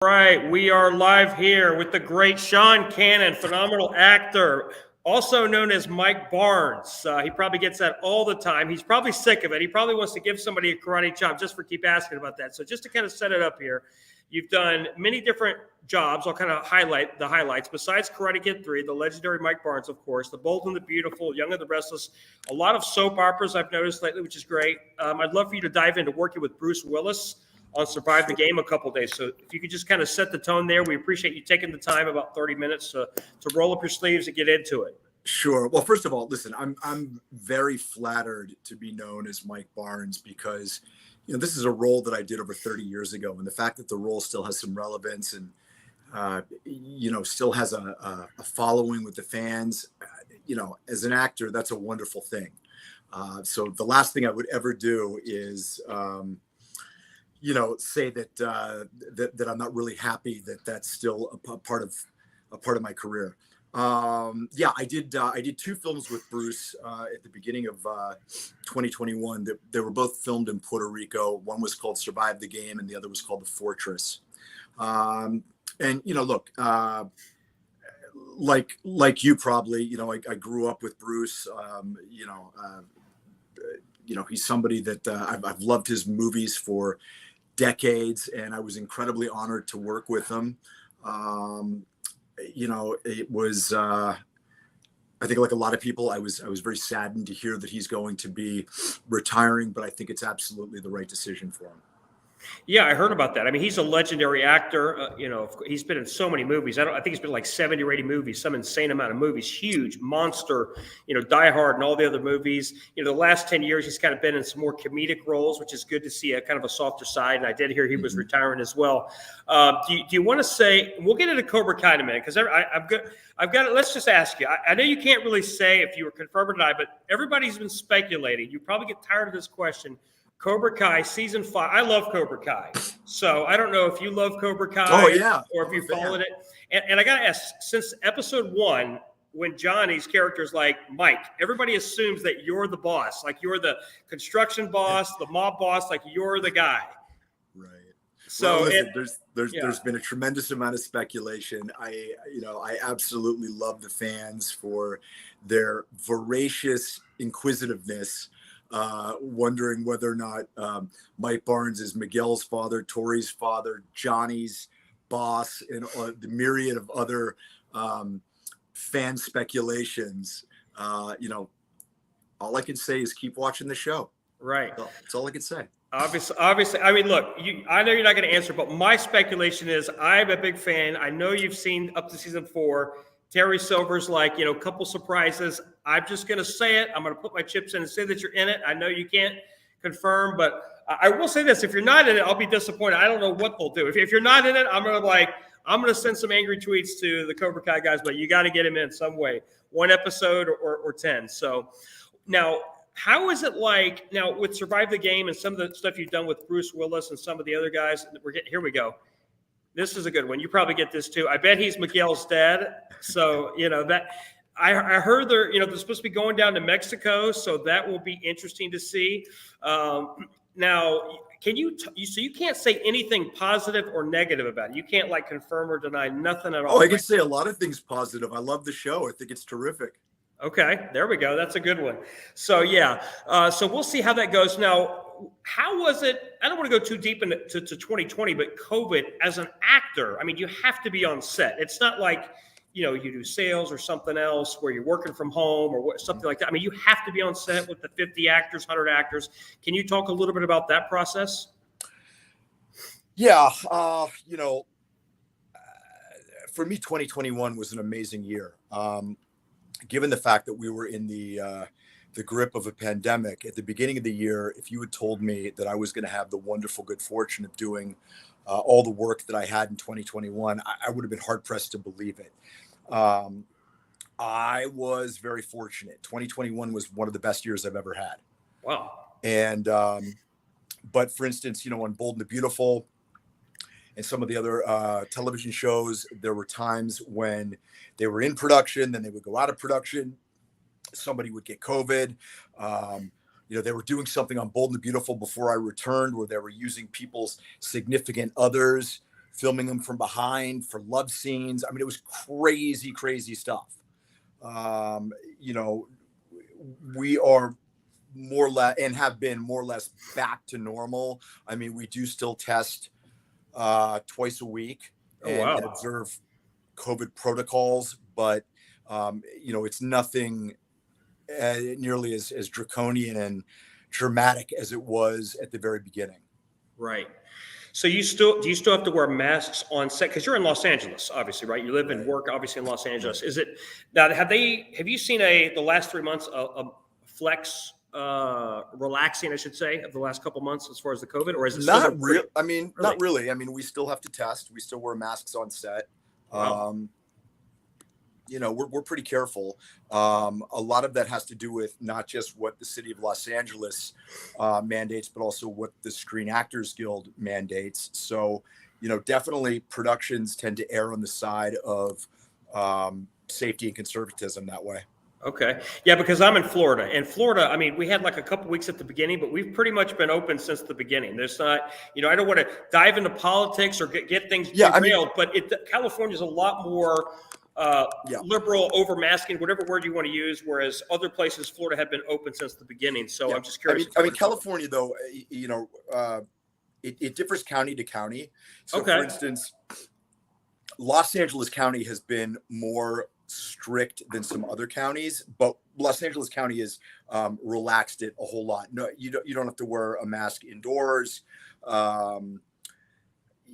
Right, we are live here with the great Sean Kanan, phenomenal actor, also known as Mike Barnes. He probably gets that all the time. He's probably sick of it. He probably wants to give somebody a karate chop just for keep asking about that. So just to kind of set it up here, you've done many different jobs. I'll kind of highlight the highlights. Besides Karate Kid 3, the legendary Mike Barnes, of course, The Bold and the Beautiful, Young and the Restless, a lot of soap operas I've noticed lately, which is great. I'd love for you to dive into working with Bruce Willis on Survive the Game a couple days. So if you could just kind of set the tone there, we appreciate you taking the time, about 30 minutes, to roll up your sleeves and get into it. Sure. Well, first of all, listen, I'm very flattered to be known as Mike Barnes because, this is a role that I did over 30 years ago. And the fact that the role still has some relevance and, still has a following with the fans, as an actor, that's a wonderful thing. So the last thing I would ever do is, say that I'm not really happy that that's still a part of my career. I did two films with Bruce at the beginning of 2021. They were both filmed in Puerto Rico. One was called Survive the Game, and the other was called The Fortress. Look, like you probably, I grew up with Bruce. He's somebody that I've loved his movies for decades, and I was incredibly honored to work with him. It was, I think like a lot of people, I was very saddened to hear that he's going to be retiring, but I think it's absolutely the right decision for him. Yeah, I heard about that. I mean, he's a legendary actor. He's been in so many movies. I think he's been like 70 or 80 movies, some insane amount of movies, huge, Monster, Die Hard and all the other movies. The last 10 years, he's kind of been in some more comedic roles, which is good to see a kind of a softer side. And I did hear he was retiring as well. Do you want to say, we'll get into Cobra Kai in a minute, because I've got it. Let's just ask you. I know you can't really say if you were confirmed or not, but everybody's been speculating. You probably get tired of this question. Cobra Kai season 5. I love Cobra Kai, so I don't know if you love Cobra Kai, or if you followed it. And I gotta ask, since episode 1, when Johnny's character is like Mike, everybody assumes that you're the boss, like you're the construction boss, the mob boss, like you're the guy. Right. So well, listen, there's been a tremendous amount of speculation. I absolutely love the fans for their voracious inquisitiveness. Wondering whether or not Mike Barnes is Miguel's father, Tori's father, Johnny's boss, and the myriad of other fan speculations. All I can say is keep watching the show. Right. That's all I can say. Obviously. I mean, look, I know you're not going to answer, but my speculation is I'm a big fan. I know you've seen up to season 4. Terry Silver's like, a couple surprises. I'm just going to say it. I'm going to put my chips in and say that you're in it. I know you can't confirm, but I will say this. If you're not in it, I'll be disappointed. I don't know what they'll do. If you're not in it, I'm going to send some angry tweets to the Cobra Kai guys, but you got to get him in some way, one episode or 10. So now, how is it like now with Survive the Game and some of the stuff you've done with Bruce Willis and some of the other guys? Here we go. This is a good one. You probably get this too. I bet he's Miguel's dad. So, that I heard they're supposed to be going down to Mexico. So that will be interesting to see. Now, can so you can't say anything positive or negative about it. You can't confirm or deny nothing at all. Oh, I can say a lot of things positive. I love the show. I think it's terrific. Okay, there we go. That's a good one. So so we'll see how that goes. Now, how was it? I don't want to go too deep into 2020, but COVID as an actor, I mean, you have to be on set. It's not like, you do sales or something else where you're working from home or something like that. I mean, you have to be on set with the 50 actors, 100 actors. Can you talk a little bit about that process? Yeah. For me, 2021 was an amazing year. Given the fact that we were in the grip of a pandemic at the beginning of the year, if you had told me that I was going to have the wonderful good fortune of doing all the work that I had in 2021, I would have been hard pressed to believe it. I was very fortunate. 2021 was one of the best years I've ever had. Wow. And, but for instance, on Bold and the Beautiful and some of the other television shows, there were times when they were in production, then they would go out of production. Somebody would get COVID. They were doing something on Bold and the Beautiful before I returned where they were using people's significant others filming them from behind for love scenes. I mean, it was crazy, crazy stuff. You know, we are more or less and have been more or less back to normal. I mean, we do still test twice a week Oh, wow. and observe COVID protocols, but you know, it's nothing nearly as draconian and dramatic as it was at the very beginning. Right. So do you still have to wear masks on set? Because you're in Los Angeles, obviously, right? You live and work obviously in Los Angeles. Is it now? Have you seen the last 3 months a flex relaxing, I should say, of the last couple months as far as the COVID, or is it not real? I mean, really? not really. I mean, we still have to test. We still wear masks on set. Wow. You know, we're pretty careful. A lot of that has to do with not just what the city of Los Angeles mandates, but also what the Screen Actors Guild mandates. So, you know, definitely productions tend to err on the side of safety and conservatism that way. Okay. Yeah, because I'm in Florida. And Florida, I mean, we had like a couple weeks at the beginning, but we've pretty much been open since the beginning. There's not, you know, I don't want to dive into politics or get things derailed, but California is a lot more liberal, over masking, whatever word you want to use, whereas other places, Florida, have been open since the beginning. So I'm just curious. I mean, California, though, you know, it differs county to county. So, for instance, Los Angeles County has been more strict than some other counties, but Los Angeles County has relaxed it a whole lot. No, you don't have to wear a mask indoors.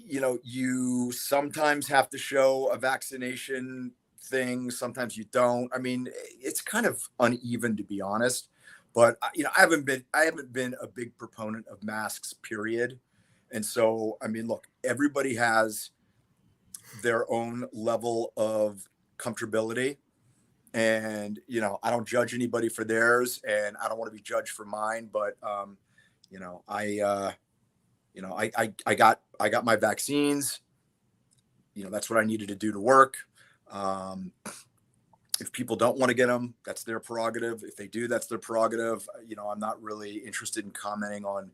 You know, you sometimes have to show a vaccination thing. Sometimes you don't. I mean, it's kind of uneven, to be honest. But you know, I haven't been a big proponent of masks, period. And so, I mean, look, everybody has their own level of comfortability, and you know, I don't judge anybody for theirs, and I don't want to be judged for mine. But you know, I got my vaccines. You know, that's what I needed to do to work. If people don't want to get them, that's their prerogative. If they do, that's their prerogative. You know, I'm not really interested in commenting on,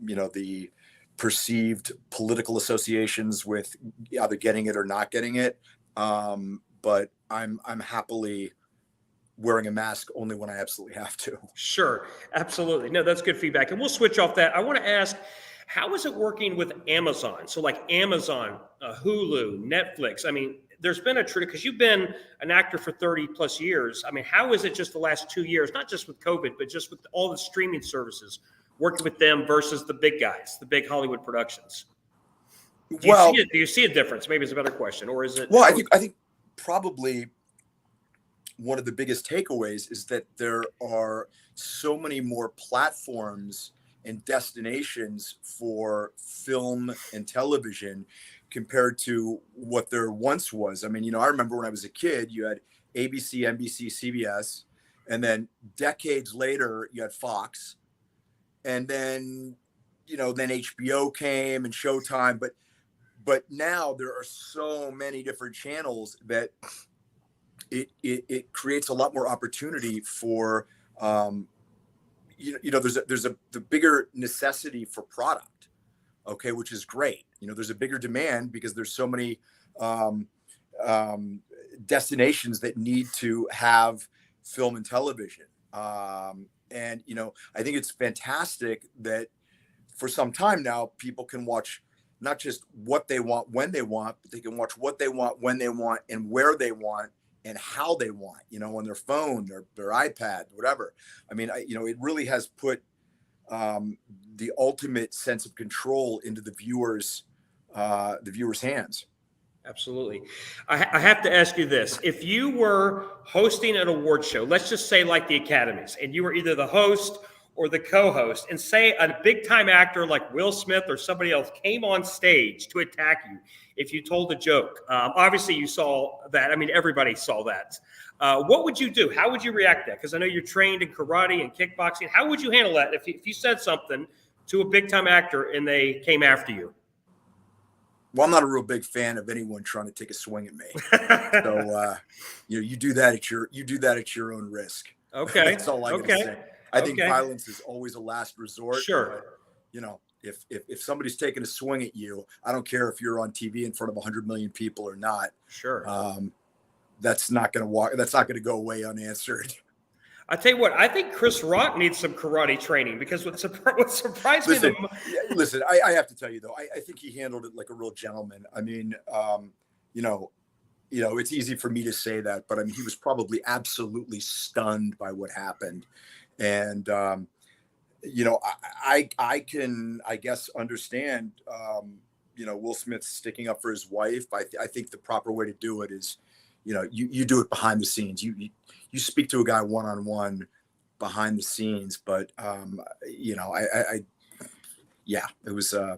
you know, the perceived political associations with either getting it or not getting it. But I'm happily wearing a mask only when I absolutely have to. Sure, absolutely. No, that's good feedback. And we'll switch off that. I want to ask, how is it working with Amazon? So like Amazon, Hulu, Netflix. I mean, there's been a trend, because you've been an actor for 30 plus years. I mean, how is it just the last 2 years, not just with COVID, but just with all the streaming services, working with them versus the big guys, the big Hollywood productions? Do you see a difference? Maybe it's a better question, or is it? Well, I think probably one of the biggest takeaways is that there are so many more platforms and destinations for film and television compared to what there once was. I mean, you know, I remember when I was a kid, you had ABC, NBC, CBS, and then decades later, you had Fox, and then, you know, then HBO came and Showtime, but now there are so many different channels that it creates a lot more opportunity for, you know, there's the bigger necessity for product, okay, which is great. You know, there's a bigger demand because there's so many destinations that need to have film and television. And, you know, I think it's fantastic that for some time now, people can watch not just what they want when they want, but they can watch what they want when they want and where they want and how they want, you know, on their phone, their iPad, whatever. I mean, you know, it really has put the ultimate sense of control into the viewers' hands. Absolutely. I have to ask you this. If you were hosting an award show, let's just say like the Academies, and you were either the host or the co-host, and say a big time actor like Will Smith or somebody else came on stage to attack you if you told a joke. Obviously you saw that. I mean, everybody saw that. What would you do? How would you react to that? Because I know you're trained in karate and kickboxing. How would you handle that if you said something to a big time actor and they came after you? Well, I'm not a real big fan of anyone trying to take a swing at me. So, you know, you do that at your own risk. Okay. That's all I can say. I think violence is always a last resort. Sure. But, you know, If somebody's taking a swing at you, I don't care if you're on TV in front of 100 million people or not. Sure. That's not going to walk. That's not going to go away unanswered. I tell you what, I think Chris Rock needs some karate training, because what surprised me the listen, I have to tell you though, I think he handled it like a real gentleman. I mean, it's easy for me to say that, but I mean, he was probably absolutely stunned by what happened. And, I can, I guess, understand, Will Smith sticking up for his wife. I think the proper way to do it is, you do it behind the scenes. You speak to a guy one-on-one behind the scenes, but, it was, I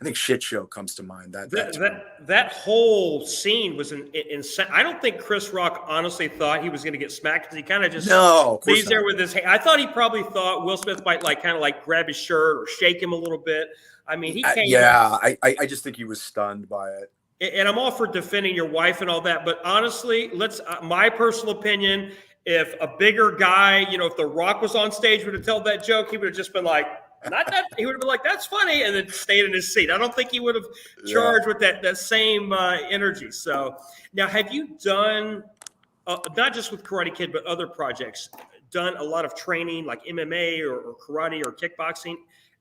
think shit show comes to mind. That whole scene was insane. I don't think Chris Rock honestly thought he was going to get smacked, because he kind of just stays there with his hand. I thought he probably thought Will Smith might kind of grab his shirt or shake him a little bit. I mean, he came. I just think he was stunned by it. And I'm all for defending your wife and all that, but honestly, my personal opinion, if a bigger guy, if The Rock was on stage would have told that joke, he would have just been like, not that, he would have been like, that's funny, and then stayed in his seat. I don't think he would have charged with that same energy. So now, have you done, not just with Karate Kid, but other projects, done a lot of training like MMA or karate or kickboxing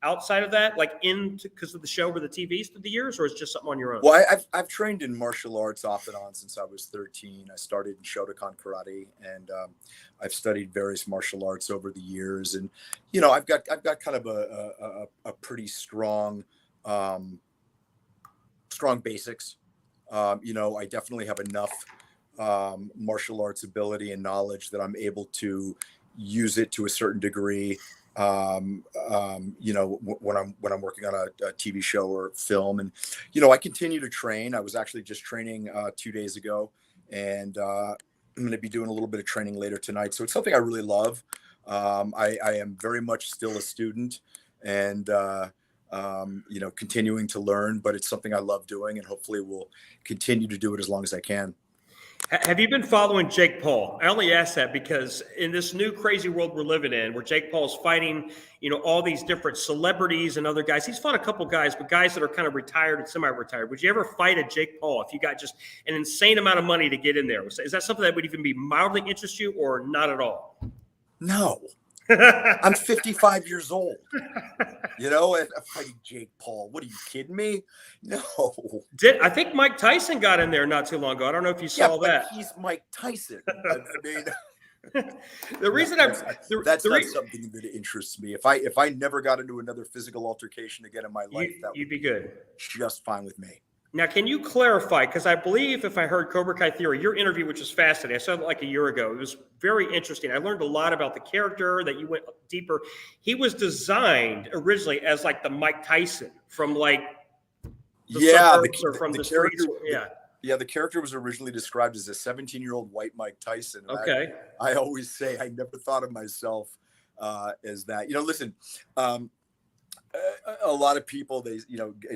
outside of that, because of the show or the TVs through the years, or is it just something on your own? Well, I've trained in martial arts off and on since I was 13. I started in Shotokan karate, and I've studied various martial arts over the years. And I've got kind of a pretty strong basics. I definitely have enough martial arts ability and knowledge that I'm able to use it to a certain degree. When I'm working on a TV show or film, and I continue to train. I was actually just training 2 days ago, and I'm going to be doing a little bit of training later tonight. So it's something I really love. I am very much still a student, and continuing to learn, but it's something I love doing, and hopefully will continue to do it as long as I can. Have you been following Jake Paul? I only ask that because in this new crazy world we're living in, where Jake Paul's fighting, all these different celebrities and other guys. He's fought a couple guys, but guys that are kind of retired and semi-retired. Would you ever fight a Jake Paul if you got just an insane amount of money to get in there? Is that something that would even be mildly interest you, or not at all? No. I'm 55 years old, and I'm fighting Jake Paul. What, are you kidding me? No. I think Mike Tyson got in there not too long ago. I don't know if you saw that. He's Mike Tyson. I mean, the reason that's not something that interests me. If I never got into another physical altercation again in my life, you'd be good. Just fine with me. Now, can you clarify? Because I believe, if I heard Cobra Kai Theory, your interview, which was fascinating, I saw it like a year ago. It was very interesting. I learned a lot about the character, that you went deeper. He was designed originally as the Mike Tyson from the streets. The character was originally described as a 17-year-old white Mike Tyson. Okay. I always say I never thought of myself as that. Listen. A lot of people,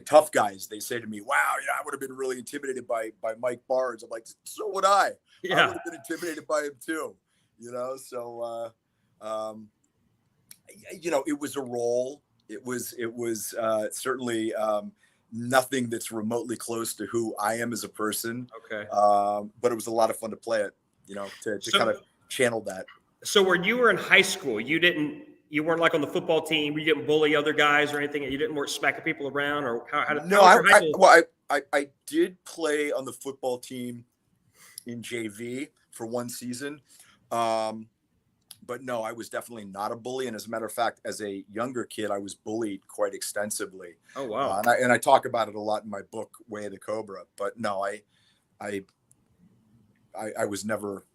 tough guys, they say to me, wow, I would have been really intimidated by Mike Barnes. I'm like, so would I. Yeah. I would have been intimidated by him too, so, it was a role. It was certainly nothing that's remotely close to who I am as a person. Okay. But it was a lot of fun to play it, to kind of channel that. So when you were in high school, you weren't on the football team. You didn't bully other guys or anything. You didn't smacking people around, or how did? No, I did play on the football team in JV for one season, but no, I was definitely not a bully. And as a matter of fact, as a younger kid, I was bullied quite extensively. Oh wow! And I talk about it a lot in my book, Way of the Cobra. But no, I was never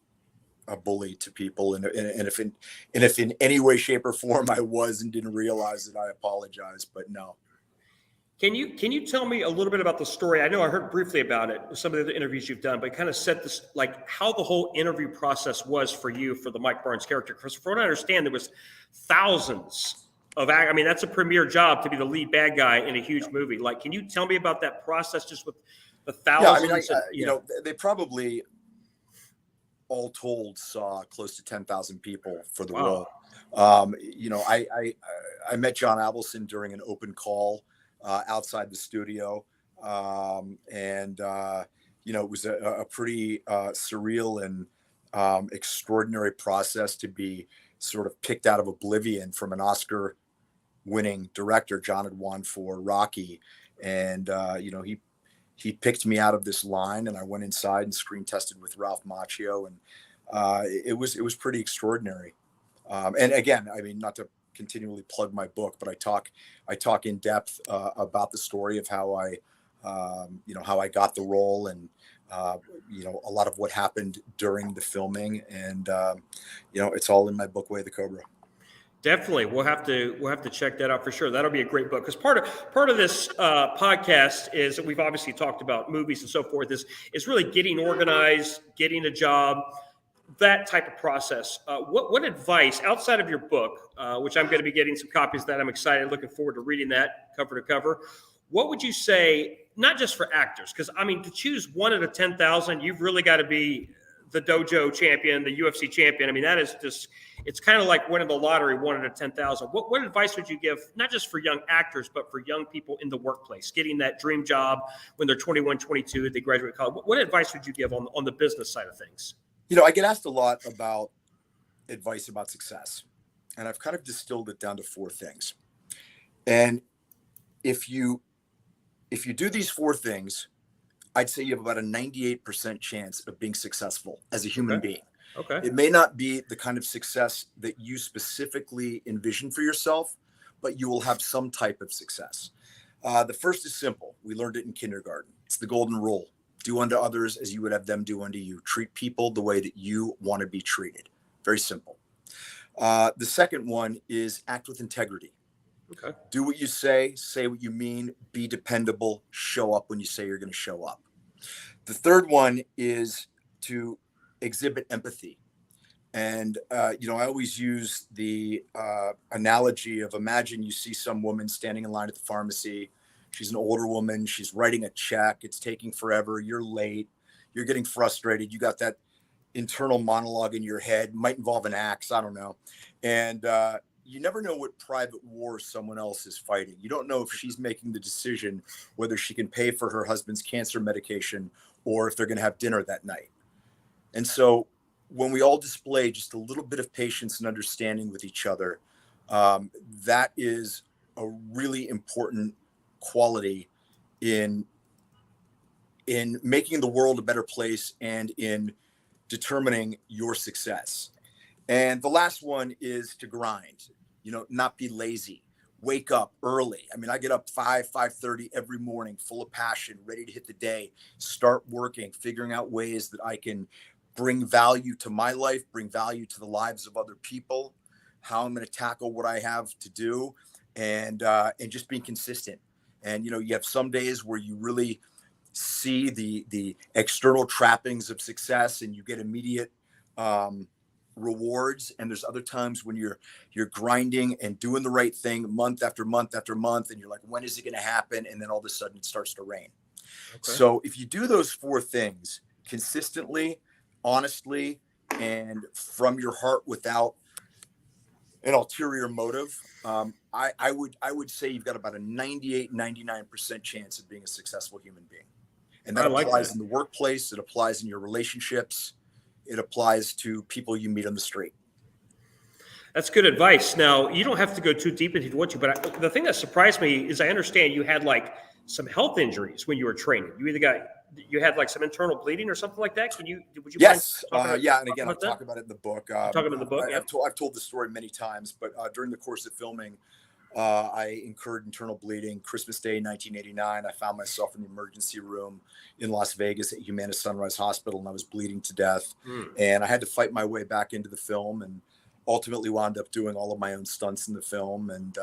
a bully to people, and if in any way, shape, or form I was and didn't realize it, I apologize. But no. Can you tell me a little bit about the story? I know I heard briefly about it, some of the interviews you've done, but kind of set this, how the whole interview process was for you for the Mike Barnes character. Because from what I understand, there was thousands of, that's a premier job to be the lead bad guy in a huge movie. Can you tell me about that process, just with the thousands? Yeah, they probably all told saw close to 10,000 people for the role. I met John Avildsen during an open call outside the studio. It was a pretty surreal and extraordinary process to be sort of picked out of oblivion from an Oscar winning director. John had won for Rocky. And, he picked me out of this line, and I went inside and screen tested with Ralph Macchio. And it was pretty extraordinary. And again, I mean, not to continually plug my book, but I talk in depth about the story of how I got the role, and a lot of what happened during the filming, and it's all in my book, Way of the Cobra. Definitely, we'll have to check that out for sure. That'll be a great book, because part of this podcast is that we've obviously talked about movies and so forth. Is really getting organized, getting a job, that type of process. What advice outside of your book, which I'm going to be getting some copies of that. I'm excited, looking forward to reading that cover to cover. What would you say, not just for actors, because I mean, to choose 1 out of 10,000, you've really got to be the dojo champion, the UFC champion. I mean, that is just, it's kind of like winning the lottery, 1 out of 10,000. What advice would you give, not just for young actors, but for young people in the workplace, getting that dream job when they're 21, 22, they graduate college? What advice would you give on the business side of things? I get asked a lot about advice about success, and I've kind of distilled it down to 4 things. And if you do these 4 things, I'd say you have about a 98% chance of being successful as a human being. Okay. It may not be the kind of success that you specifically envision for yourself, but you will have some type of success. The first is simple. We learned it in kindergarten. It's the golden rule. Do unto others as you would have them do unto you. Treat people the way that you want to be treated. Very simple. The second one is act with integrity. Okay. Do what you say what you mean, be dependable, show up when you say you're going to show up. The third one is to exhibit empathy. And, I always use the analogy of, imagine you see some woman standing in line at the pharmacy. She's an older woman. She's writing a check. It's taking forever. You're late. You're getting frustrated. You got that internal monologue in your head. Might involve an axe. I don't know. And you never know what private war someone else is fighting. You don't know if she's making the decision whether she can pay for her husband's cancer medication or if they're going to have dinner that night. And so when we all display just a little bit of patience and understanding with each other, that is a really important quality in making the world a better place and in determining your success. And the last one is to grind, not be lazy, wake up early. I mean, I get up 5:30 every morning, full of passion, ready to hit the day, start working, figuring out ways that I can bring value to my life, bring value to the lives of other people, how I'm going to tackle what I have to do, and just being consistent. And, you have some days where you really see the external trappings of success and you get immediate rewards. And there's other times when you're grinding and doing the right thing month after month after month. And you're like, when is it going to happen? And then all of a sudden it starts to rain. Okay. So if you do those 4 things consistently, honestly, and from your heart without an ulterior motive, I would say you've got about a 99% chance of being a successful human being. And that applies in the workplace. It applies in your relationships. It applies to people you meet on the street. That's good advice. Now, you don't have to go too deep into what but the thing that surprised me is I understand you had like some health injuries when you were training. You had like some internal bleeding or something like that. Would you? Yes. Yeah. And again, I talk about it in the book. Talk about the book. I've told the story many times, but during the course of filming, I incurred internal bleeding. Christmas Day, 1989. I found myself in the emergency room in Las Vegas at Humana Sunrise Hospital, and I was bleeding to death. And I had to fight my way back into the film, and ultimately wound up doing all of my own stunts in the film. And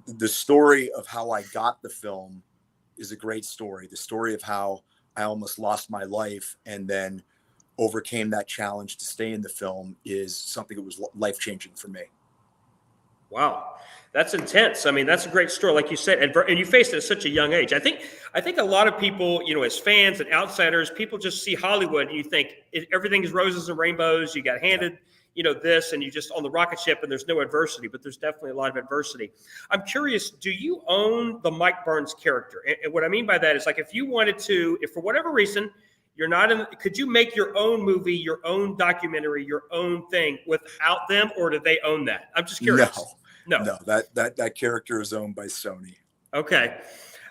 the story of how I got the film is a great story. The story of how I almost lost my life and then overcame that challenge to stay in the film is something that was life-changing for me. Wow, that's intense. I mean, that's a great story, like you said, and you faced it at such a young age. I think a lot of people, as fans and outsiders, people just see Hollywood and you think everything is roses and rainbows. You got handed, this, and you just on the rocket ship, and there's no adversity, but there's definitely a lot of adversity. I'm curious, do you own the Mike Burns character? And what I mean by that is, like, if you wanted to, if for whatever reason you're not in, could you make your own movie, your own documentary, your own thing without them, or do they own that? I'm just curious. No, that character is owned by Sony. Okay.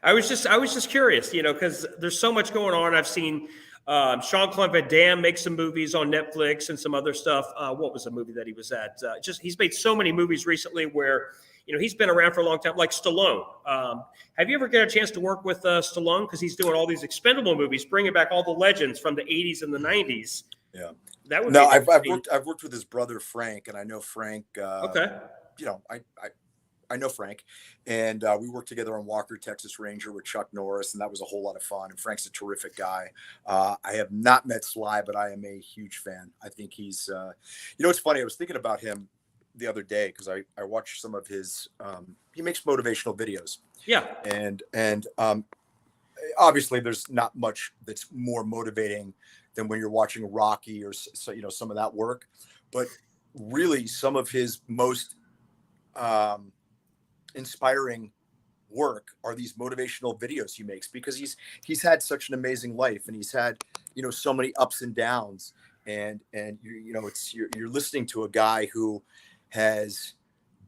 I was just curious, because there's so much going on. I've seen Jean-Claude Van Damme make some movies on Netflix and some other stuff. What was the movie that he was at? He's made so many movies recently where, he's been around for a long time, like Stallone. Have you ever got a chance to work with Stallone? Because he's doing all these expendable movies, bringing back all the legends from the 80s and the 90s. Yeah. That would no, I've worked with his brother, Frank, and I know Frank. Okay. I know Frank, and we worked together on Walker, Texas Ranger with Chuck Norris, and that was a whole lot of fun. And Frank's a terrific guy. I have not met Sly, but I am a huge fan. I think he's, it's funny. I was thinking about him the other day because I watched some of his. He makes motivational videos. Yeah. And obviously, there's not much that's more motivating than when you're watching Rocky or some of that work, but really some of his most inspiring work are these motivational videos he makes, because he's had such an amazing life, and he's had so many ups and downs, and you're listening to a guy who has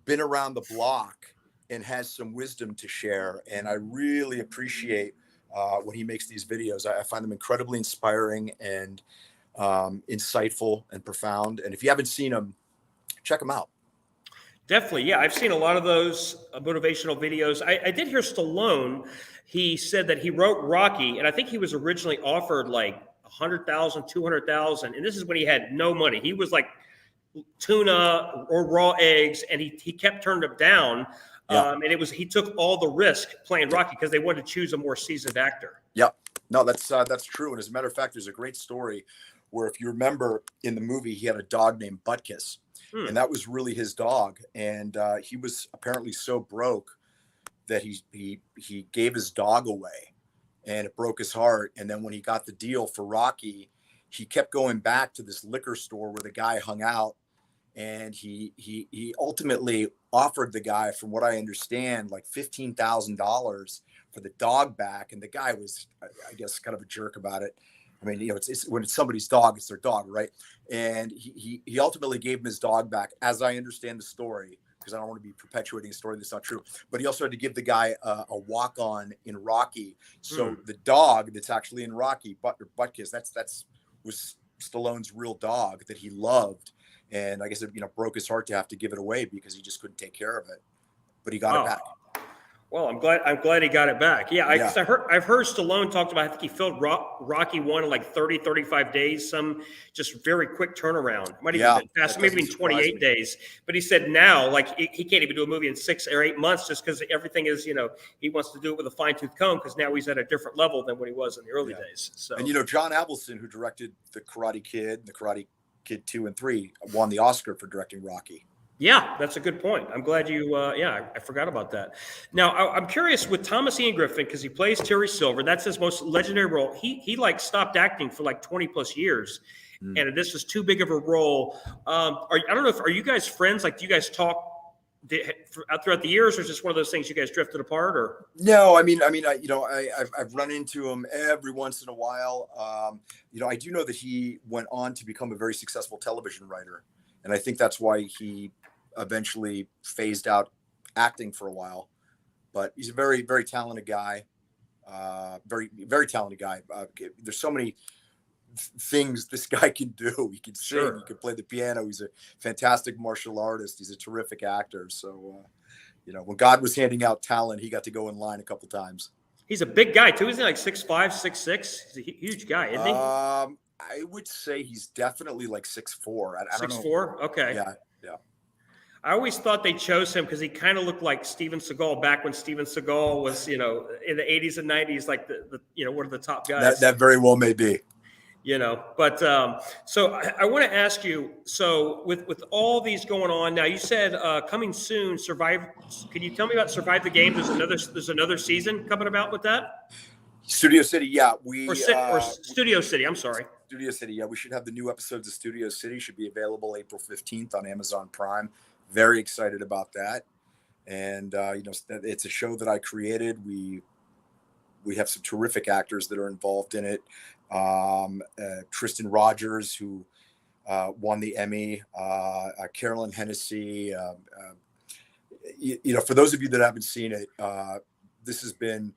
been around the block and has some wisdom to share, and I really appreciate when he makes these videos. I find them incredibly inspiring and insightful and profound, and if you haven't seen them, check them out. Definitely. Yeah. I've seen a lot of those motivational videos. I did hear Stallone. He said that he wrote Rocky, and I think he was originally offered like 100,000, 200,000. And this is when he had no money. He was like tuna or raw eggs, and he kept turning them down. Yeah. And he took all the risk playing Rocky because they wanted to choose a more seasoned actor. Yep. No, that's true. And as a matter of fact, there's a great story where, if you remember in the movie, he had a dog named Butkus. And that was really his dog. And he was apparently so broke that he gave his dog away, and it broke his heart. And then when he got the deal for Rocky, he kept going back to this liquor store where the guy hung out. And he ultimately offered the guy, from what I understand, like $15,000 for the dog back. And the guy was, I guess, kind of a jerk about it. I mean, it's when it's somebody's dog, it's their dog, right? And he ultimately gave him his dog back, as I understand the story, because I don't want to be perpetuating a story that's not true. But he also had to give the guy a walk-on in Rocky. So the dog that's actually in Rocky, Butkus, that was Stallone's real dog that he loved. And I guess it broke his heart to have to give it away because he just couldn't take care of it. But he got it back. Well, I'm glad he got it back. Yeah, I've heard Stallone talked about, I think he filmed Rocky 1 in like 30, 35 days, some just very quick turnaround. Might even been fast, maybe in 28 days. But he said now, like, he can't even do a movie in 6 or 8 months just because everything is, he wants to do it with a fine-tooth comb, because now he's at a different level than when he was in the early days. So, and John Avildsen, who directed The Karate Kid, The Karate Kid 2 and 3, won the Oscar for directing Rocky. Yeah, that's a good point. I'm glad you, I forgot about that. Now, I'm curious with Thomas Ian Griffin, because he plays Terry Silver. That's his most legendary role. He like stopped acting for like 20 plus years. And this was too big of a role. I don't know are you guys friends? Like, do you guys talk throughout the years, or is just one of those things you guys drifted apart? Or no, I've run into him every once in a while. I do know that he went on to become a very successful television writer. And I think that's why he eventually phased out acting for a while. But he's a very, very talented guy. Very, very talented guy. There's so many things this guy can do. He can sing, he can play the piano. He's a fantastic martial artist. He's a terrific actor. So, when God was handing out talent, he got to go in line a couple times. He's a big guy too. Isn't he like 6'5", 6'6"? He's a huge guy, isn't he? I would say he's definitely like 6'4". I don't know. 6'4"? Okay. Yeah. I always thought they chose him because he kind of looked like Steven Seagal back when Steven Seagal was, in the 80s and 90s, like the one of the top guys. That very well may be. But so I want to ask you, so with all these going on now, you said coming soon, can you tell me about Survive the Game? There's another season coming about with that? Studio City, yeah. Or Studio City, I'm sorry. Studio City. Yeah, we should have the new episodes of Studio City should be available April 15th on Amazon Prime. Very excited about that. And, it's a show that I created. We have some terrific actors that are involved in it. Tristan Rogers, who won the Emmy, Carolyn Hennessy. For those of you that haven't seen it, this has been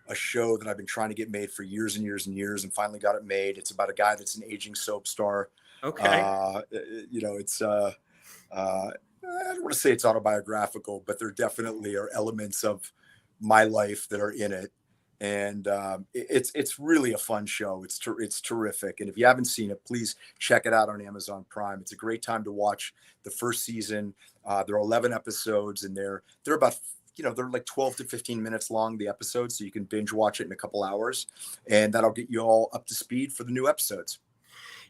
a show that I've been trying to get made for years and years and years, and finally got it made. It's about a guy that's an aging soap star. Okay. It's I don't want to say it's autobiographical, but there definitely are elements of my life that are in it. And it's really a fun show. It's terrific. And if you haven't seen it, please check it out on Amazon Prime. It's a great time to watch the first season. There are 11 episodes, and they're about, they're like 12 to 15 minutes long, the episodes. So you can binge watch it in a couple hours, and that'll get you all up to speed for the new episodes.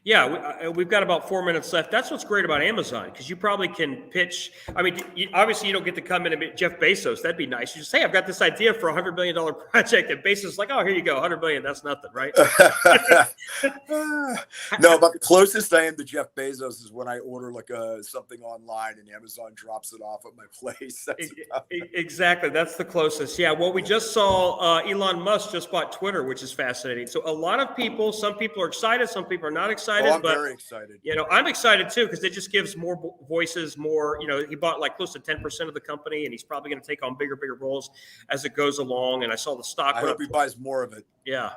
Yeah, we've got about 4 minutes left. That's what's great about Amazon, because you probably can pitch. I mean, obviously you don't get to come in and meet Jeff Bezos. That'd be nice. You just say, hey, I've got this idea for $100 million project, and Bezos is like, oh, here you go, 100 million. That's nothing, right? No, but the closest I am to Jeff Bezos is when I order like something online and Amazon drops it off at my place. Exactly. That's the closest. Yeah. Well, we just saw Elon Musk just bought Twitter, which is fascinating. So a lot of people, some people are excited, some people are not excited. I'm very excited. I'm excited too, because it just gives more voices, more, he bought like close to 10% of the company, and he's probably going to take on bigger roles as it goes along. And I saw the stock. I hope he buys more of it. Yeah.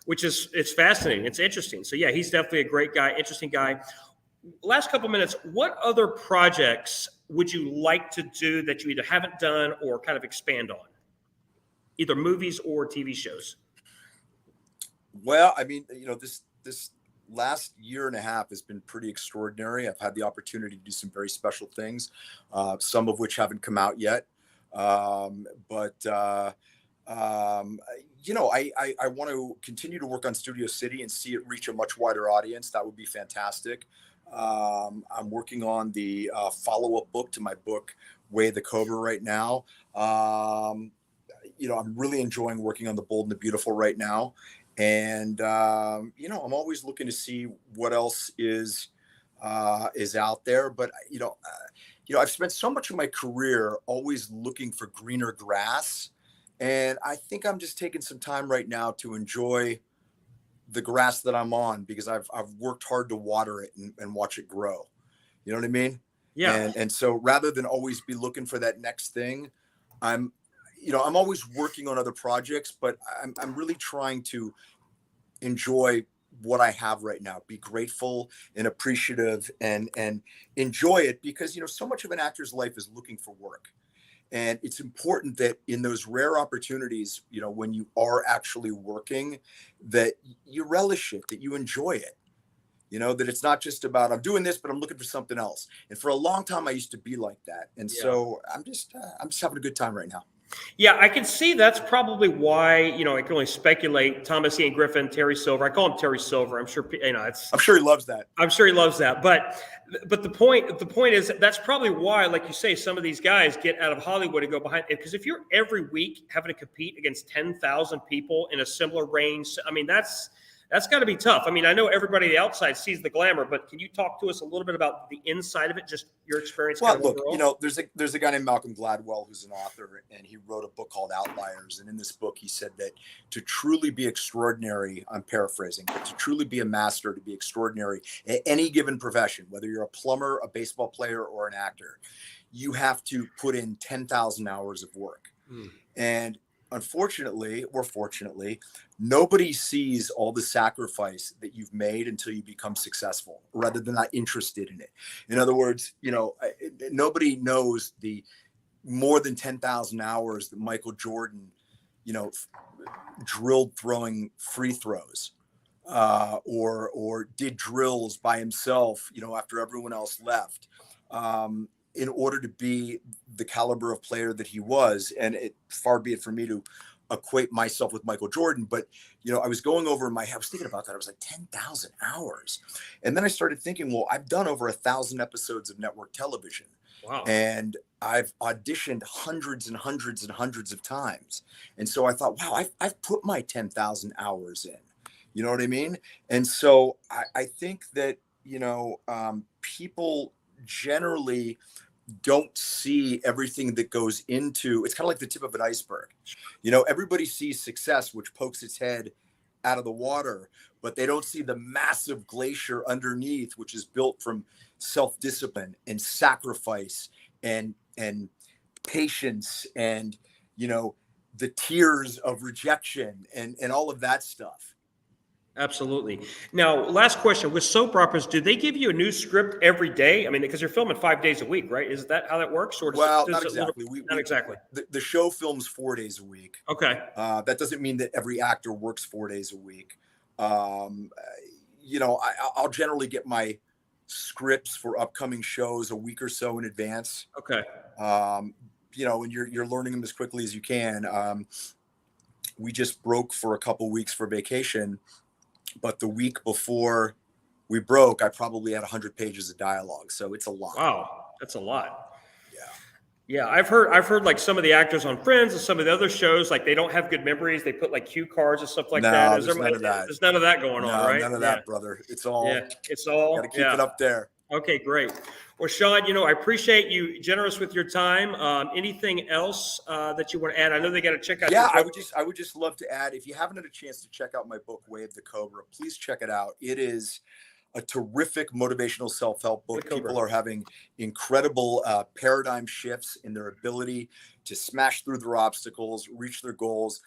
It's fascinating. It's interesting. So yeah, he's definitely a great guy, interesting guy. Last couple minutes, what other projects would you like to do that you either haven't done or kind of expand on? Either movies or TV shows? Well, I mean, this last year and a half has been pretty extraordinary. I've had the opportunity to do some very special things, some of which haven't come out yet. I want to continue to work on Studio City and see it reach a much wider audience. That would be fantastic. I'm working on the follow-up book to my book, Way the Cobra, right now. I'm really enjoying working on The Bold and the Beautiful right now. And, I'm always looking to see what else is out there. But, I've spent so much of my career always looking for greener grass. And I think I'm just taking some time right now to enjoy the grass that I'm on, because I've worked hard to water it and watch it grow. You know what I mean? Yeah. And so rather than always be looking for that next thing, I'm always working on other projects, but I'm really trying to enjoy what I have right now, be grateful and appreciative and enjoy it, because, so much of an actor's life is looking for work. And it's important that in those rare opportunities, when you are actually working, that you relish it, that you enjoy it, that it's not just about, I'm doing this, but I'm looking for something else. And for a long time, I used to be like that. And so I'm just having a good time right now. Yeah, I can see that's probably why, I can only speculate. Thomas Ian Griffin, Terry Silver. I call him Terry Silver. I'm sure, I'm sure he loves that. I'm sure he loves that. But the point is that's probably why, like you say, some of these guys get out of Hollywood and go behind it. Because if you're every week having to compete against 10,000 people in a similar range, I mean, that's got to be tough. I mean, I know everybody on the outside sees the glamour, but can you talk to us a little bit about the inside of it, just your experience? Well, look, there's a guy named Malcolm Gladwell who's an author, and he wrote a book called Outliers. And in this book, he said that to truly be extraordinary, I'm paraphrasing, but to truly be a master, to be extraordinary at any given profession, whether you're a plumber, a baseball player, or an actor, you have to put in 10,000 hours of work. And unfortunately or fortunately, nobody sees all the sacrifice that you've made until you become successful, rather than not interested in it. In other words, nobody knows the more than 10,000 hours that Michael Jordan, drilled throwing free throws, or did drills by himself, after everyone else left, in order to be the caliber of player that he was. And far be it for me to equate myself with Michael Jordan, but, I was going over I was thinking about that. I was like 10,000 hours. And then I started thinking, well, I've done over 1,000 episodes of network television. Wow. And I've auditioned hundreds and hundreds and hundreds of times. And so I thought, wow, I've put my 10,000 hours in. You know what I mean? And so I think that, people generally don't see everything that goes into, it's kind of like the tip of an iceberg. Everybody sees success, which pokes its head out of the water, but they don't see the massive glacier underneath, which is built from self-discipline and sacrifice and patience and, the tears of rejection and all of that stuff. Absolutely. Now, last question. With soap operas, do they give you a new script every day? I mean, because you're filming 5 days a week, right? Is that how that works? Or Not exactly. Not exactly. The show films 4 days a week. Okay. That doesn't mean that every actor works 4 days a week. I'll generally get my scripts for upcoming shows a week or so in advance. Okay. And you're learning them as quickly as you can. We just broke for a couple weeks for vacation. But the week before we broke, I probably had 100 pages of dialogue. So it's a lot. Wow. That's a lot. Yeah. Yeah. I've heard like some of the actors on Friends and some of the other shows, like they don't have good memories. They put like cue cards and stuff like that. There's none of that. There's none of that going on, right? None of that, brother. It's all, got to keep it up there. Okay, great. Well, Sean, I appreciate you generous with your time. Anything else that you want to add? I know they got to check out. Yeah, I would just love to add, if you haven't had a chance to check out my book, Way of the Cobra, please check it out. It is a terrific motivational self-help book. People are having incredible paradigm shifts in their ability to smash through their obstacles, reach their goals.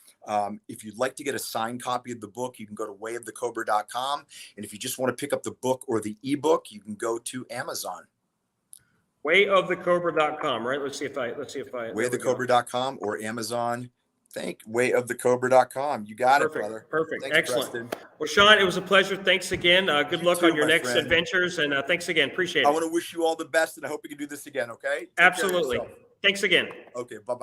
If you'd like to get a signed copy of the book, you can go to wayofthecobra.com. And if you just want to pick up the book or the ebook, you can go to Amazon. Wayofthecobra.com, right? Let's see if I Wayofthecobra.com or Amazon. Wayofthecobra.com. You got it, brother. Perfect. Thanks, Excellent. Preston. Well, Sean, it was a pleasure. Thanks again. Good luck on your next friend. adventures. And thanks again. Appreciate it. I want to wish you all the best, and I hope we can do this again, okay? Absolutely. Thanks again. Okay, bye-bye.